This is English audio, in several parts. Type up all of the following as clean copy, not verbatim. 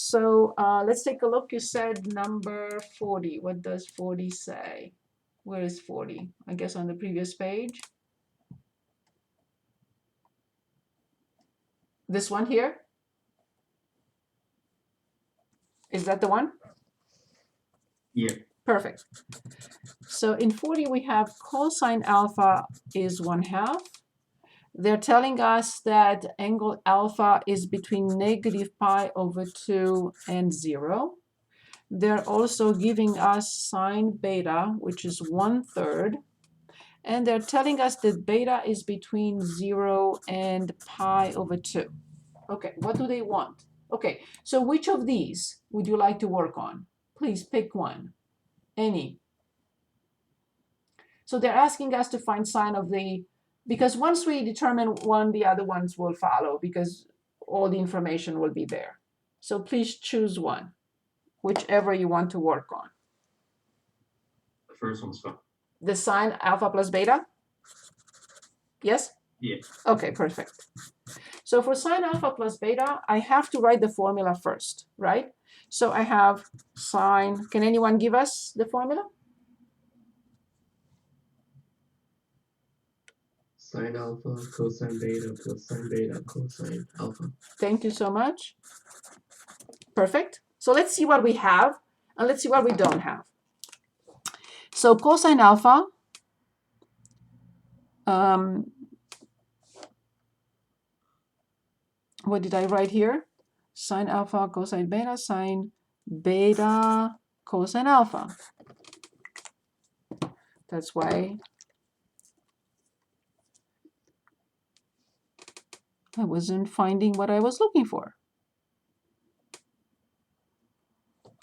So let's take a look. You said number 40. What does 40 say? Where is 40? I guess on the previous page. This one here? Is that the one? Yeah. Perfect. So in 40, we have cosine alpha is 1/2. They're telling us that angle alpha is between -pi/2 and 0. They're also giving us sine beta, which is 1/3. And they're telling us that beta is between 0 and pi/2. Okay, what do they want? Okay, so which of these would you like to work on? Please pick one. Any. So they're asking us to find sine of the, because once we determine one, the other ones will follow because all the information will be there. So please choose one, whichever you want to work on. The first one's fine. The sine alpha plus beta? Yes? Yeah. Okay, perfect. So for sine alpha plus beta, I have to write the formula first, right? So I have sine, can anyone give us the formula? Sine alpha cosine beta plus sine beta cosine alpha. Thank you so much. Perfect. So let's see what we have and let's see what we don't have. So cosine alpha, what did I write here? Sine alpha cosine beta cosine alpha. That's why I wasn't finding what I was looking for.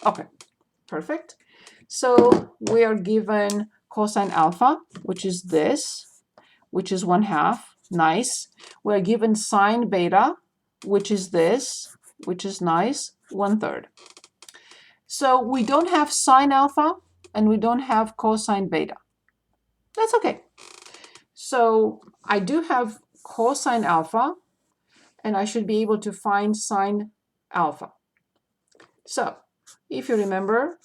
Okay, perfect. So we are given cosine alpha, which is this, which is 1/2. Nice. We're given sine beta, which is this, which is nice, 1/3. So we don't have sine alpha and we don't have cosine beta. That's okay. So I do have cosine alpha and I should be able to find sine alpha. So if you remember,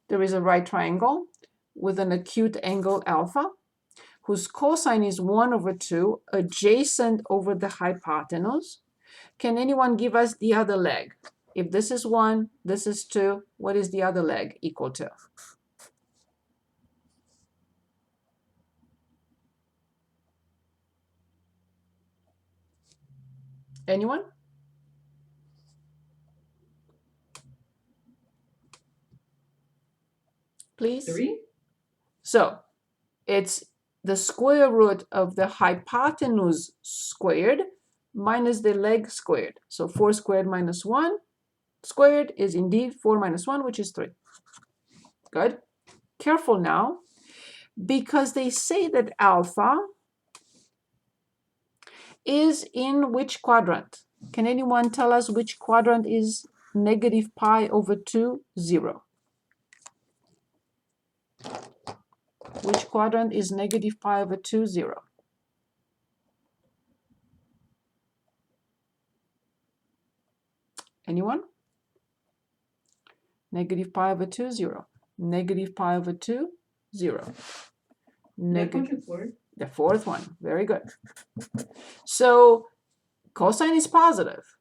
there is a right triangle with an acute angle alpha whose cosine is 1/2 adjacent over the hypotenuse. Can anyone give us the other leg? If this is 1, this is 2, what is the other leg equal to? Anyone? Please? 3? So it's the square root of the hypotenuse squared minus the leg squared. So 4 squared minus 1 squared is indeed 4 minus 1, which is 3. Good. Careful now, because they say that alpha is in which quadrant? Can anyone tell us which quadrant is -pi/2, 0? Which quadrant is -pi/2, 0? Anyone? -pi/2, 0. -pi/2, 0. The fourth one. Very good. So cosine is positive,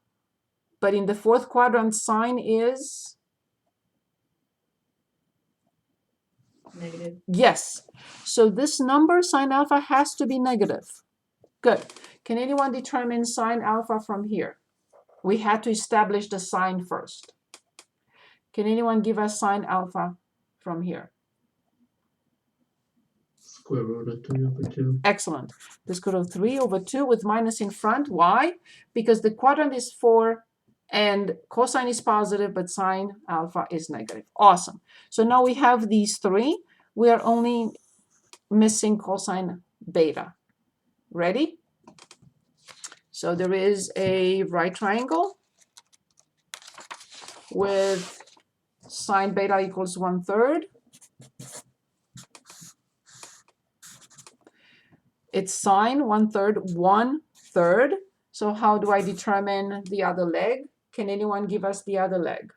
but in the fourth quadrant, sine is Negative. yes. So this number, sine alpha, has to be negative. Good. Can anyone determine sine alpha from here? We had to establish the sine first. Can anyone give us sine alpha from here? Square root of 3/2. Excellent. The square root of 3/2 with minus in front. Why? Because the quadrant is 4 and cosine is positive, but sine alpha is negative. Awesome. So now we have these three. We are only missing cosine beta. Ready? So there is a right triangle with sine beta equals 1/3. It's sine 1/3, 1/3. So how do I determine the other leg? Can anyone give us the other leg?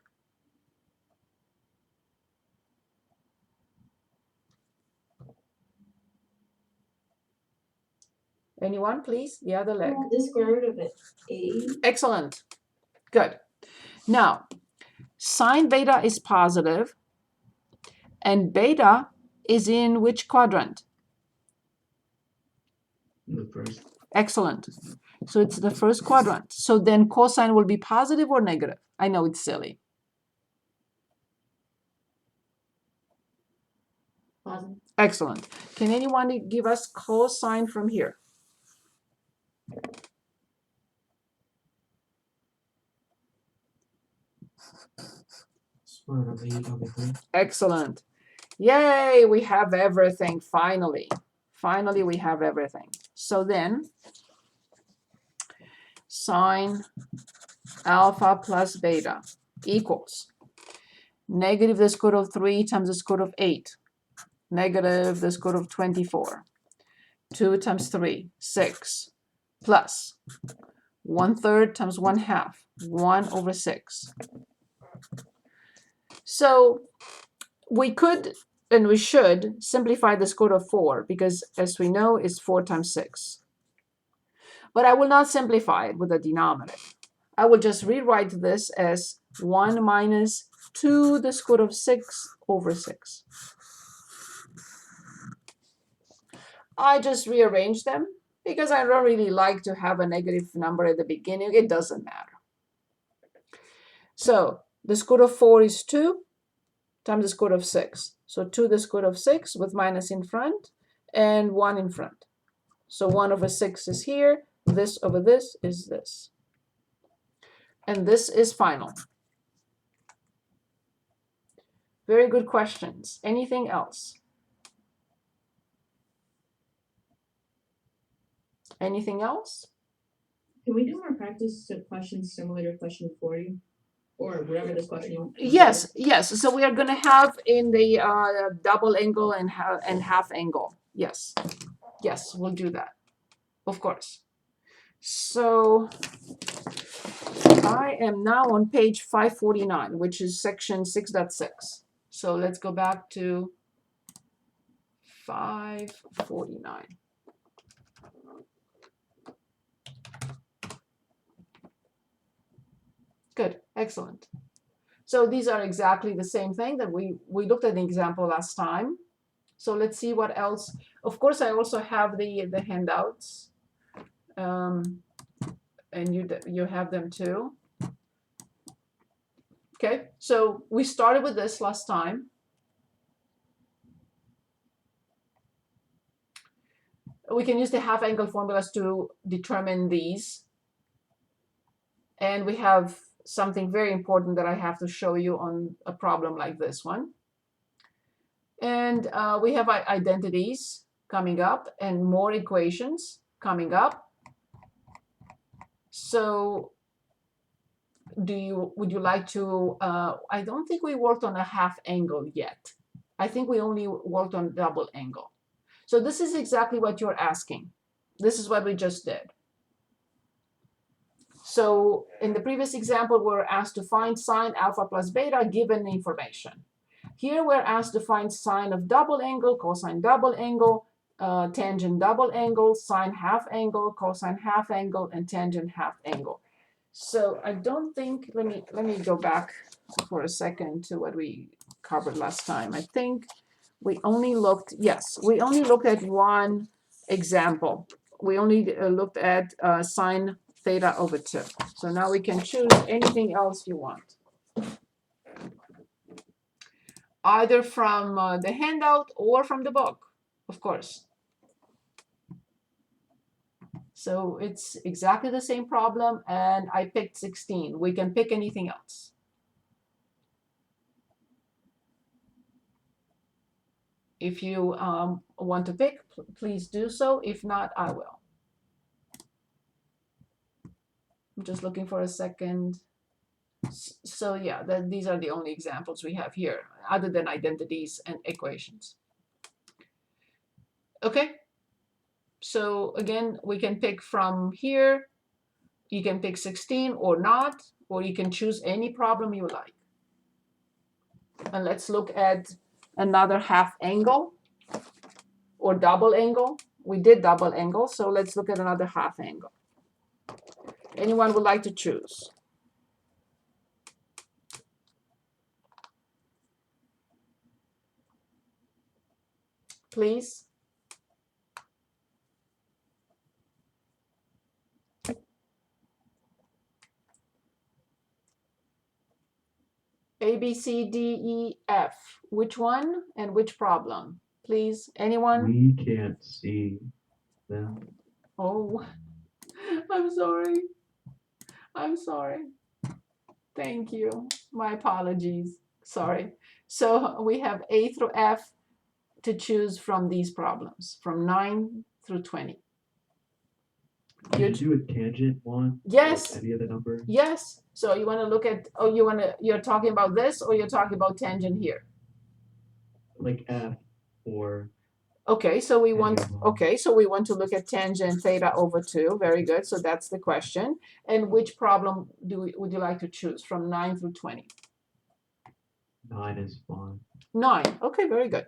Anyone, please? The other leg. The square root of it. 8. Excellent. Good. Now, sine beta is positive, and beta is in which quadrant? The first. Excellent. So it's the first quadrant. So then cosine will be positive or negative? I know it's silly. Positive. Excellent. Can anyone give us cosine from here? Square root of 8 over 3. Excellent. Yay, we have everything finally. Finally, we have everything. So then, sine alpha plus beta equals negative the square root of 3 times the square root of 8, negative the square root of 24, 2 times 3, 6, plus 1/3 times 1/2, 1 over 6. So we could and we should simplify the square root of 4 because, as we know, it's 4 times 6. But I will not simplify it with a denominator. I will just rewrite this as 1 minus 2 the square root of 6 over 6. I just rearrange them because I don't really like to have a negative number at the beginning. It doesn't matter. So the square root of 4 is 2 times the square root of 6. So 2 the square root of 6 with minus in front and 1 in front. So 1 over 6 is here. This over this is this. And this is final. Very good questions. Anything else? Anything else? Can we do more practice to questions similar to question 40? Or whatever this question you want? Yes, yes. So we are going to have in the double angle and half angle. Yes, yes, we'll do that. Of course. So I am now on page 549, which is section 6.6. So let's go back to 549. Good, excellent. So these are exactly the same thing that we looked at the example last time. So let's see what else. Of course, I also have the handouts, and you have them too. Okay, so we started with this last time. We can use the half angle formulas to determine these. And we have something very important that I have to show you on a problem like this one. And we have identities coming up and more equations coming up. So would you like to, I don't think we worked on a half angle yet. I think we only worked on double angle. So this is exactly what you're asking. This is what we just did. So in the previous example, we're asked to find sine alpha plus beta given information. Here we're asked to find sine of double angle, cosine double angle, tangent double angle, sine half angle, cosine half angle, and tangent half angle. So I don't think, let me go back for a second to what we covered last time. I think we only looked, yes, we only looked at one example. We only looked at sine theta over 2. So now we can choose anything else you want. Either from the handout or from the book, of course. So it's exactly the same problem, and I picked 16. We can pick anything else. If you want to pick, please do so. If not, I will. I'm just looking for a second. So yeah, these are the only examples we have here, other than identities and equations. Okay, so again, we can pick from here You can pick 16 or not, or you can choose any problem you like. And let's look at another half angle or double angle. We did double angle, so let's look at another half angle. Anyone would like to choose? Please. A, B, C, D, E, F. Which one and which problem? Please, anyone? We can't see them. Oh, I'm sorry. I'm sorry. Thank you. My apologies. Sorry. So we have A through F to choose from these problems, from 9 through 20. Can you do a tangent one? Yes. Like any of the numbers? Yes. So you want to look at, oh, you're talking about this, or you're talking about tangent here? Like F or Okay, so we want, Any of them. okay, so we want to look at tangent theta over 2. Very good. So that's the question. And which problem would you like to choose from 9 through 20? 9 is fine. 9. Okay, very good.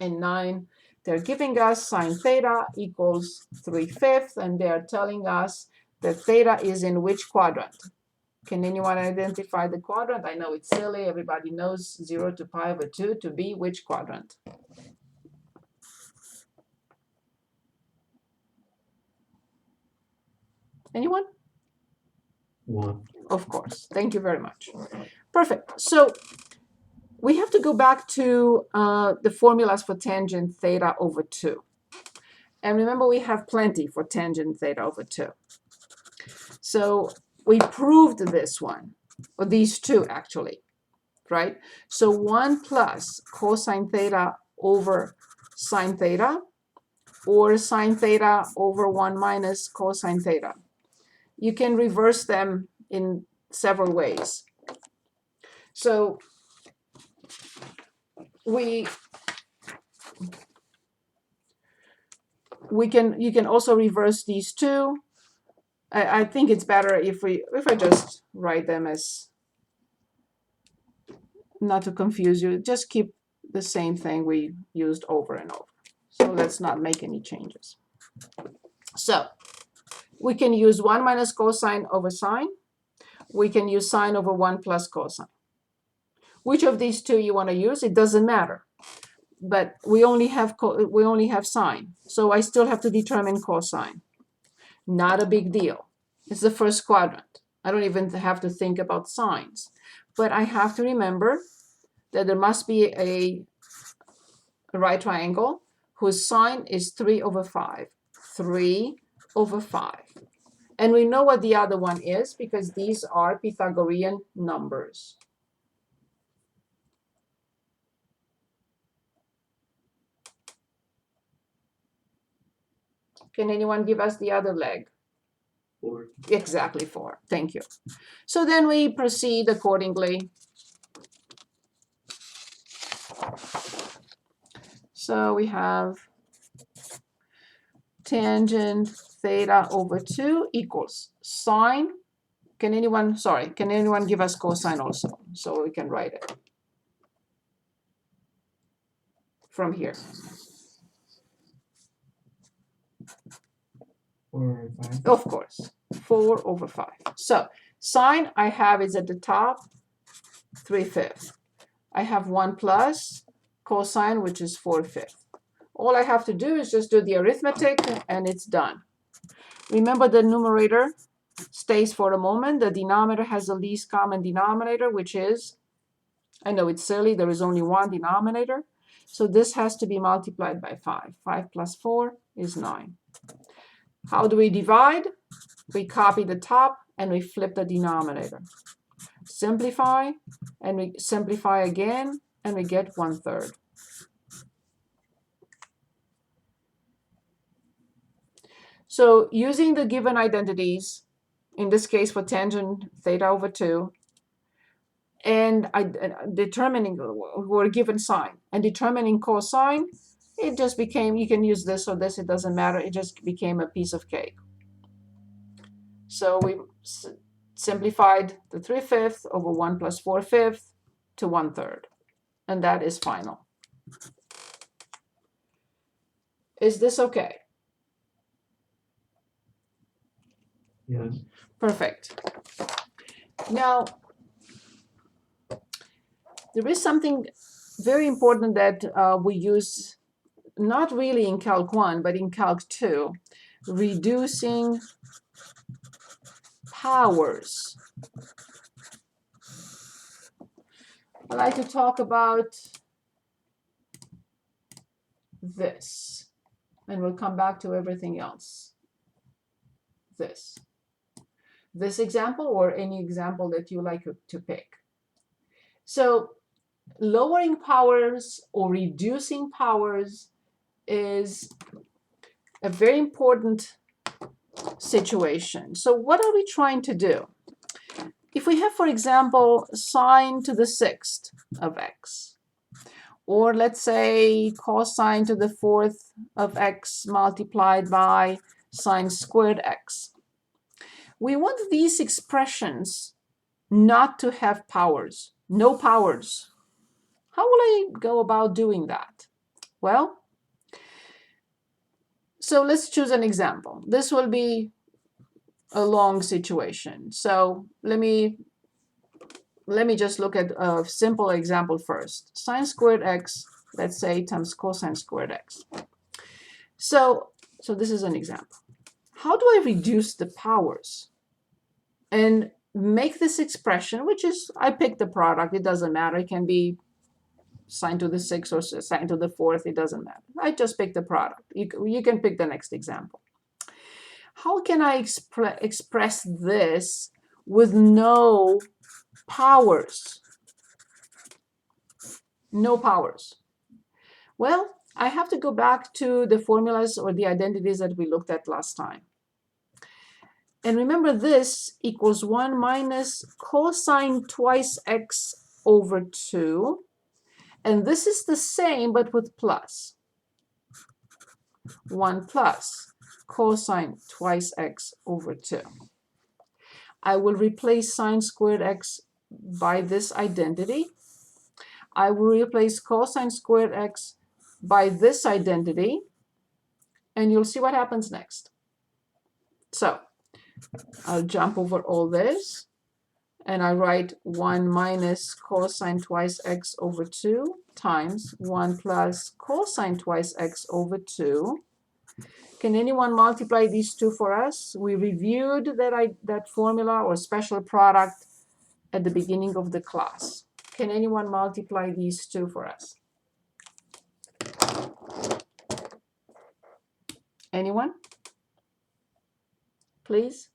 And 9, they're giving us sine theta equals 3/5, and they're telling us that theta is in which quadrant? Can anyone identify the quadrant? I know it's silly. Everybody knows 0 to pi over 2 to be which quadrant? Anyone? 1. Of course. Thank you very much. Perfect. So we have to go back to the formulas for tangent theta over 2. And remember, we have plenty for tangent theta over 2. So we proved this one, or these two actually, right? So 1 plus cosine theta over sine theta, or sine theta over 1 minus cosine theta. You can reverse them in several ways. So you can also reverse these two. I think it's better if I just write them as, not to confuse you, just keep the same thing we used over and over. So let's not make any changes. So we can use 1 minus cosine over sine. We can use sine over 1 plus cosine. Which of these two you want to use? It doesn't matter. But we only have sine, so I still have to determine cosine. Not a big deal. It's the first quadrant. I don't even have to think about sines. But I have to remember that there must be a right triangle whose sine is 3 over 5. 3 over 5. And we know what the other one is because these are Pythagorean numbers. Can anyone give us the other leg? 4. Exactly 4. Thank you. So then we proceed accordingly. So we have tangent theta over 2 equals sine. Can anyone give us cosine also so we can write it from here? 4 over 5. Of course, 4 over 5. So sine I have is at the top, 3/5. I have 1 plus cosine, which is 4/5. All I have to do is just do the arithmetic and it's done. Remember, the numerator stays for a moment. The denominator has the least common denominator, which is, I know it's silly, there is only one denominator. So this has to be multiplied by 5. 5 plus 4 is 9. How do we divide? We copy the top and we flip the denominator. Simplify, and we simplify again, and we get 1/3. So using the given identities, in this case for tangent theta over 2, and determining, we're given sine, and determining cosine, it just became, you can use this or this, it doesn't matter, it just became a piece of cake. So we simplified the 3/5 over 1 plus 4/5 to 1/3. And that is final. Is this okay? Yes. Perfect. Now, there is something very important that we use, not really in Calc 1, but in Calc 2, reducing powers. I like to talk about this, and we'll come back to everything else. This example, or any example that you like to pick. So lowering powers or reducing powers is a very important situation. So what are we trying to do? If we have, for example, sine to the 6th of x, or let's say cosine to the 4th of x multiplied by sine squared x, we want these expressions not to have powers, no powers. How will I go about doing that? Well, so let's choose an example. This will be a long situation. So let me just look at a simple example first. Sine squared x, let's say, times cosine squared x. So this is an example. How do I reduce the powers and make this expression, which is, I pick the product, it doesn't matter. It can be sine to the 6th or sine to the 4th, it doesn't matter. I just pick the product. You can pick the next example. How can I express this with no powers? No powers. Well, I have to go back to the formulas or the identities that we looked at last time. And remember, this equals 1 minus cosine twice x over 2. And this is the same, but with plus. 1 plus cosine twice x over 2. I will replace sine squared x by this identity. I will replace cosine squared x by this identity. And you'll see what happens next. So I'll jump over all this. And I write 1 minus cosine twice x over 2 times 1 plus cosine twice x over 2. Can anyone multiply these two for us? We reviewed that formula or special product at the beginning of the class. Can anyone multiply these two for us? Anyone? Please?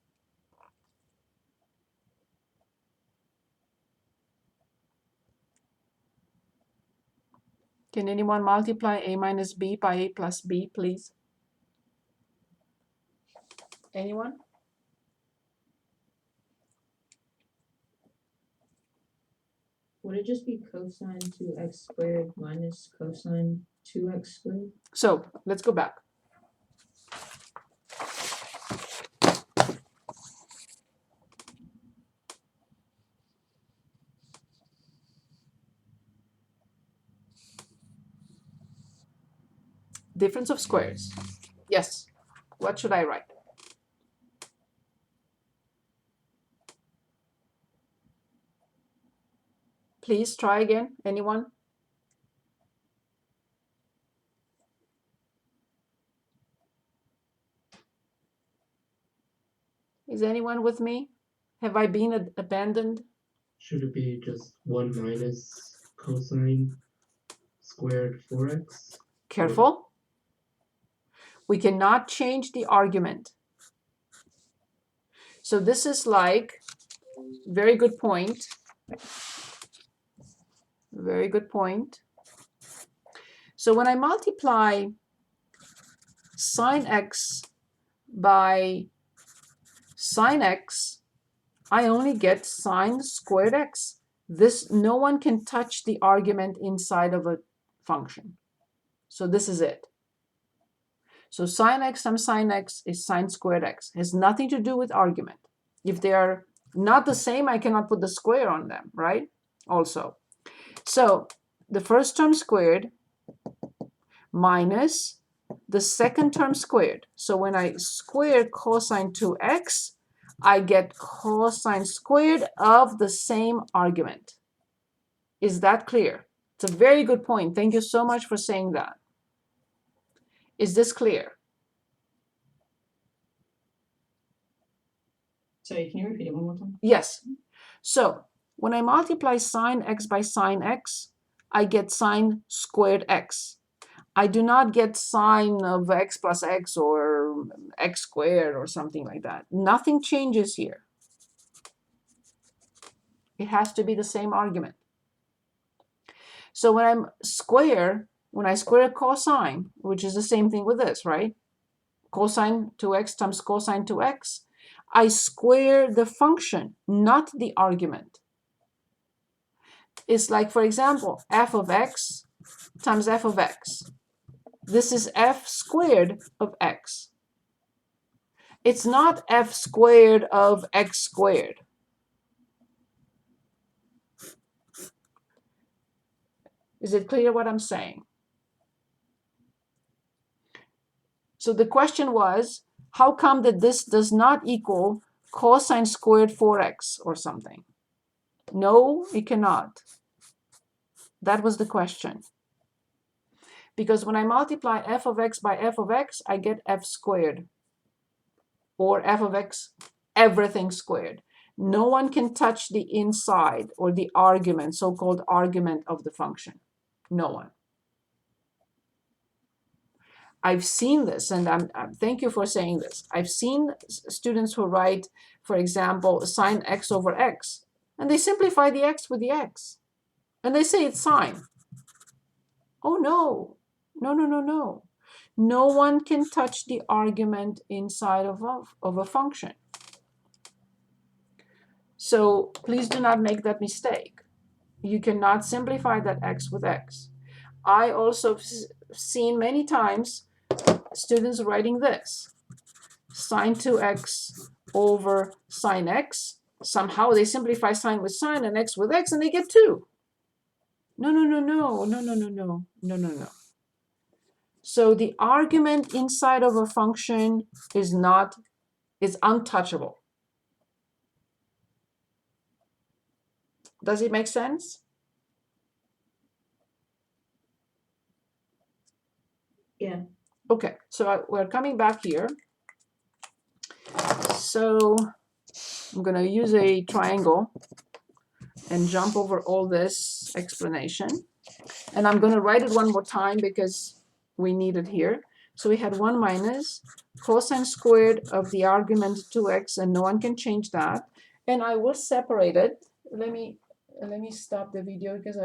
Can anyone multiply a minus b by a plus b, please? Anyone? Would it just be cosine 2x squared minus cosine 2x squared? So let's go back. Difference of squares. Yes. What should I write? Please try again. Anyone? Is anyone with me? Have I been abandoned? Should it be just 1 minus cosine squared 4x? Careful. We cannot change the argument. So this is like, very good point. Very good point. So when I multiply sine x by sine x, I only get sine squared x. No one can touch the argument inside of a function. So this is it. So sine x times sine x is sine squared x. It has nothing to do with argument. If they are not the same, I cannot put the square on them, right? Also. So the first term squared minus the second term squared. So when I square cosine 2x, I get cosine squared of the same argument. Is that clear? It's a very good point. Thank you so much for saying that. Is this clear? Sorry, can you repeat it one more time? Yes. So when I multiply sine x by sine x, I get sine squared x. I do not get sine of x plus x or x squared or something like that. Nothing changes here. It has to be the same argument. So when I square cosine, which is the same thing with this, right? Cosine 2x times cosine 2x, I square the function, not the argument. It's like, for example, f of x times f of x. This is f squared of x. It's not f squared of x squared. Is it clear what I'm saying? So the question was, how come that this does not equal cosine squared 4x or something? No, it cannot. That was the question. Because when I multiply f of x by f of x, I get f squared. Or f of x, everything squared. No one can touch the inside or the argument, so-called argument of the function. No one. I've seen this, and thank you for saying this. I've seen students who write, for example, sine x over x, and they simplify the x with the x, and they say it's sine. Oh no, no, no, no, no. No one can touch the argument inside of a function. So please do not make that mistake. You cannot simplify that x with x. I also have seen many times students writing this, sine 2x over sine x. Somehow they simplify sine with sine and x with x, and they get 2. No, no, no, no, no, no, no, no, no, no, no. So the argument inside of a function is untouchable. Does it make sense? Yeah. Okay, so we're coming back here. So I'm going to use a triangle and jump over all this explanation. And I'm going to write it one more time because we need it here. So we had 1 minus cosine squared of the argument 2x, and no one can change that. And I will separate it. Let me stop the video because